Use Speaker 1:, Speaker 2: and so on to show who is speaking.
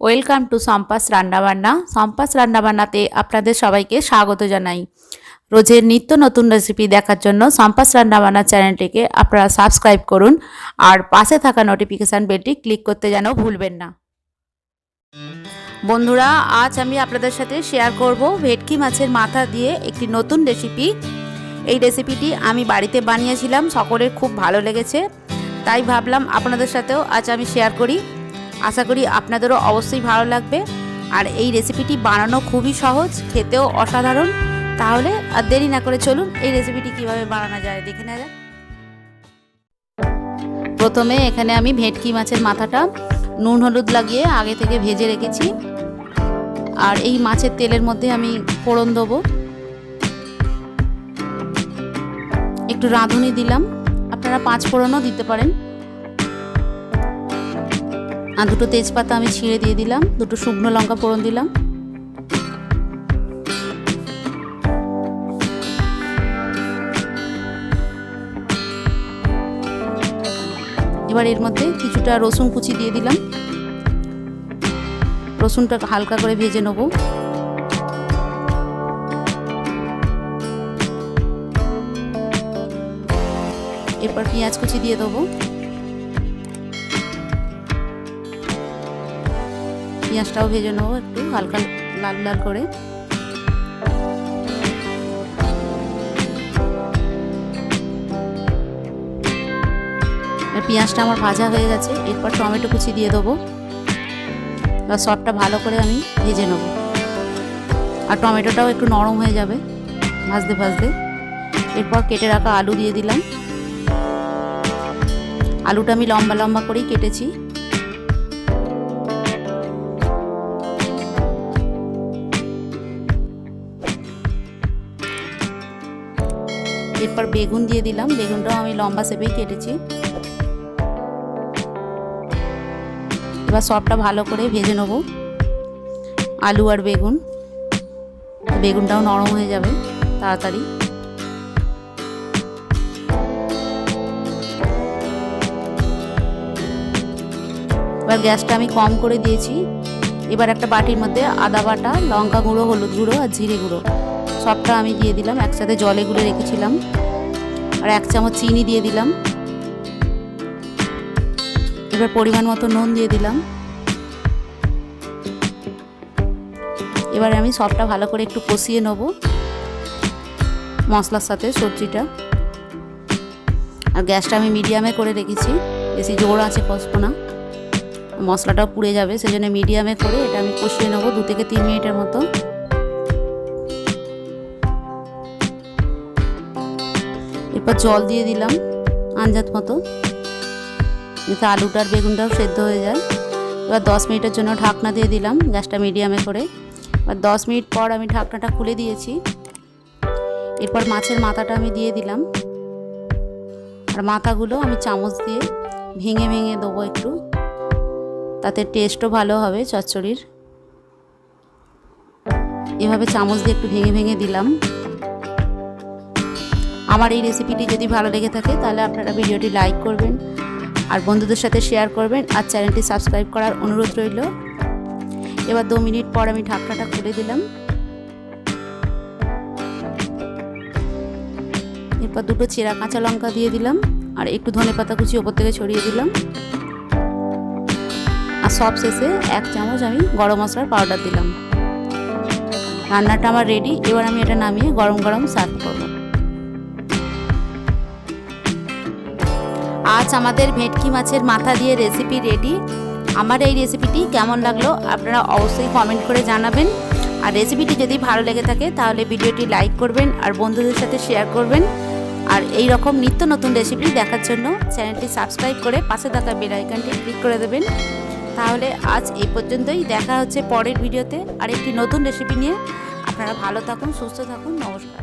Speaker 1: Welcome to সাম্পাস রান্নাবান্না। সাম্পাস রান্নাবান্নাতে আপনাদের সবাইকে স্বাগত জানাই। রোজের নিত্য নতুন রেসিপি দেখার জন্য সাম্পাস রান্নাবান্না চ্যানেলটিকে আপনারা সাবস্ক্রাইব করুন আর পাশে থাকা নোটিফিকেশান বেলটি ক্লিক করতে যেন ভুলবেন না। বন্ধুরা, আজ আমি আপনাদের সাথে শেয়ার করব ভেটকি মাছের মাথা দিয়ে একটি নতুন রেসিপি। এই রেসিপিটি আমি বাড়িতে বানিয়েছিলাম, সকলের খুব ভালো লেগেছে, তাই ভাবলাম আপনাদের সাথেও আজ আমি শেয়ার করি। আশা করি আপনাদেরও অবশ্যই ভালো লাগবে। আর এই রেসিপিটি বানানো খুবই সহজ, খেতেও অসাধারণ। তাহলে আর দেরি না করে চলুন এই রেসিপিটি কিভাবে বানানো যায় দেখে নেওয়া যাক। প্রথমে এখানে আমি ভেটকি মাছের মাথাটা নুন হলুদ লাগিয়ে আগে থেকে ভেজে রেখেছি। আর এই মাছের তেলের মধ্যে আমি ফোড়ন দেবো, একটু রাঁধুনি দিলাম, আপনারা 5 ফোড়নও দিতে পারেন। আর 2টো তেজপাতা আমি ছিঁড়ে দিয়ে দিলাম, 2টো শুকনো লঙ্কা ফোড়ন দিলাম। এবার এর মধ্যে কিছুটা রসুন কুচি দিয়ে দিলাম, রসুনটা হালকা করে ভেজে নেব। এরপর পেঁয়াজ কুচি দিয়ে দেবো, পেঁয়াজটাও ভেজে নেবো একটু হালকা লাল লাল করে। পেঁয়াজটা আমার ভাজা হয়ে গেছে। এরপর টমেটো কুচি দিয়ে দেবো, এবার সবটা ভালো করে আমি ভেজে নেব। আর টমেটোটাও একটু নরম হয়ে যাবে ভাজতে ভাজতে। এরপর কেটে রাখা আলু দিয়ে দিলাম, আলুটা আমি লম্বা লম্বা করেই কেটেছি। এরপর বেগুন দিয়ে দিলাম, বেগুনটাও আমি লম্বা শেপেই কেটেছি। এবার সবটা ভালো করে ভেজে নেব, আলু আর বেগুন। বেগুনটাও নরম হয়ে যাবে তাড়াতাড়ি। এবার গ্যাসটা আমি কম করে দিয়েছি। এবার একটা বাটির মধ্যে আদা বাটা, লঙ্কা গুঁড়ো, হলুদ গুঁড়ো আর জিরে গুঁড়ো সবটা আমি দিয়ে দিলাম, একসাথে জলে গুলে রেখেছিলাম। আর 1 চামচ চিনি দিয়ে দিলাম। এবার পরিমাণ মতো নুন দিয়ে দিলাম। এবার আমি সবটা ভালো করে একটু কষিয়ে নেব মশলার সাথে সবজিটা। আর গ্যাসটা আমি মিডিয়ামে করে রেখেছি, বেশি জোর আছে কষবো না, মশলাটাও পুড়ে যাবে, সেজন্য মিডিয়ামে করে এটা আমি কষিয়ে নেব 2 থেকে 3 মিনিটের মতো। এরপর জল দিয়ে দিলাম আন্দাজ মতো, যাতে আলুটার বেগুনটাও সেদ্ধ হয়ে যায়। এবার 10 মিনিটের জন্য ঢাকনা দিয়ে দিলাম গ্যাসটা মিডিয়ামে করে। এবার 10 মিনিট পর আমি ঢাকনাটা খুলে দিয়েছি। এরপর মাছের মাথাটা আমি দিয়ে দিলাম। আর মাথাগুলো আমি চামচ দিয়ে ভেঙে ভেঙে দেবো একটু, তাতে টেস্টও ভালো হবে চচ্চড়ির। এভাবে চামচ দিয়ে একটু ভেঙে ভেঙে দিলাম। আমার এই রেসিপিটি যদি ভালো লেগে থাকে তাহলে আপনারা ভিডিওটি লাইক করবেন আর বন্ধুদের সাথে শেয়ার করবেন আর চ্যানেলটি সাবস্ক্রাইব করার অনুরোধ রইল। এবার 2 মিনিট পর আমি ঢাকনাটা খুলে দিলাম। এরপর 2টো চেরা কাঁচা লঙ্কা দিয়ে দিলাম আর একটু ধনেপাতা কুচি ওপর থেকে ছড়িয়ে দিলাম। আর সব শেষে 1 চামচ আমি গরম মশলার পাউডার দিলাম। রান্নাটা আমার রেডি। এবার আমি এটা নামিয়ে গরম গরম সার্ভ করব। আজ আমাদের ভেটকি মাছের মাথা দিয়ে রেসিপি রেডি। আমার এই রেসিপিটি কেমন লাগলো আপনারা অবশ্যই কমেন্ট করে জানাবেন। আর রেসিপিটি যদি ভালো লেগে থাকে তাহলে ভিডিওটি লাইক করবেন আর বন্ধুদের সাথে শেয়ার করবেন। আর এই রকম নিত্য নতুন রেসিপি দেখার জন্য চ্যানেলটি সাবস্ক্রাইব করে পাশে থাকা বেল আইকনটি ক্লিক করে দেবেন। তাহলে আজ এই পর্যন্তই, দেখা হচ্ছে পরের ভিডিওতে আর একটি নতুন রেসিপি নিয়ে। আপনারা ভালো থাকুন, সুস্থ থাকুন, নমস্কার।